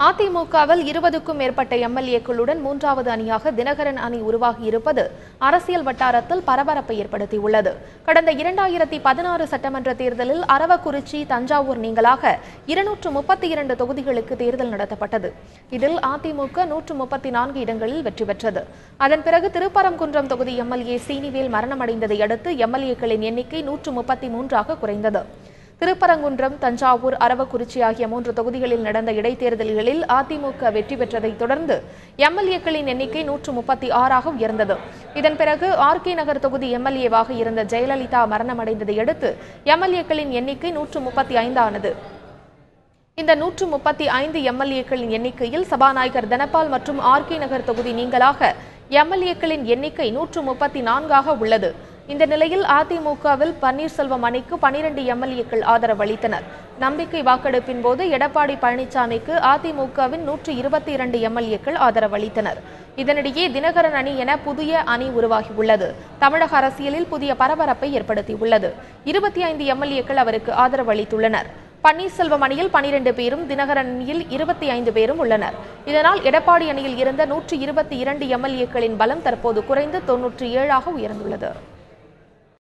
அதிமுகவில் 20க்கும் மேற்பட்ட எம்எல்ஏக்களுடன் மூன்றாவது அணியாக தினகரன் அணி உருவாகியிருப்பது அரசியல் வட்டாரத்தில் பரபரப்பை ஏற்படுத்தியுள்ளது. கடந்த 2016 சட்டமன்ற தேர்தலில் அரவக்குறிச்சி, தஞ்சாவூர் நீங்கலாக 232 தொகுதிகளுக்கு தேர்தல் நடத்தப்பட்டது. இதில் அதிமுக 134 இடங்களில் வெற்றி பெற்றது. அதன் பிறகு திருப்பரங்குன்றம் தொகுதி எம்எல்ஏ சீனிவேல் மரணமடைந்ததை அடுத்து எம்எல்ஏக்களின் எண்ணிக்கை 133ஆக குறைந்தது. திருப்பரங்குன்றம், தஞ்சாவூர், அரவக்குறிச்சி ஆகிய 3 தொகுதிகளில் நடந்த இடைத்தேர்தல்களில் அதிமுக வெற்றி பெற்றதைத் தொடர்ந்து எம்எல்ஏக்களின் எண்ணிக்கை 136ஆக உயர்ந்தது. இதன் பிறகு ஆர்கே நகர் தொகுதி எம்எல்ஏவாக இருந்த ஜெயலலிதா மரணமடைந்ததை அடுத்து எம்எல்ஏக்களின் எண்ணிக்கை 135 ஆனது. இந்த 135 எம்எல்ஏக்களின் எண்ணிக்கையில் சபாநாயகர் தனபால் மற்றும் ஆர்கே நகர் தொகுதி நீங்கலாக எம்எல்ஏக்களின் எண்ணிக்கை 134ஆக உள்ளது. இந்த நிலையில் அதிமுகவில் பன்னீர்செல்வம் அணிக்கு 12 எம்எல்ஏக்கள் ஆதரவு அளித்தனர். நம்பிக்கை வாக்கெடுப்பின் போது எடப்பாடி பழனிசாமிக்கு அதிமுகவின் 122 எம்எல்ஏக்கள் ஆதரவு அளித்தனர். இதனிடையே தினகரன் அணி என புதிய அணி உருவாகியுள்ளது. தமிழக அரசியலில் புதிய பரபரப்பை ஏற்படுத்தியுள்ளது. 25 எம்எல்ஏக்கள் அவருக்கு ஆதரவு அளித்துள்ளனர். பன்னீர்செல்வம் அணியில் 12 பேரும், தினகரன் அணியில் 25 பேரும் உள்ளனர். இதனால் எடப்பாடி அணியில் இருந்த 122 எம்எல்ஏக்களின் பலம் தற்போது குறைந்து 97ஆக உயர்ந்துள்ளது.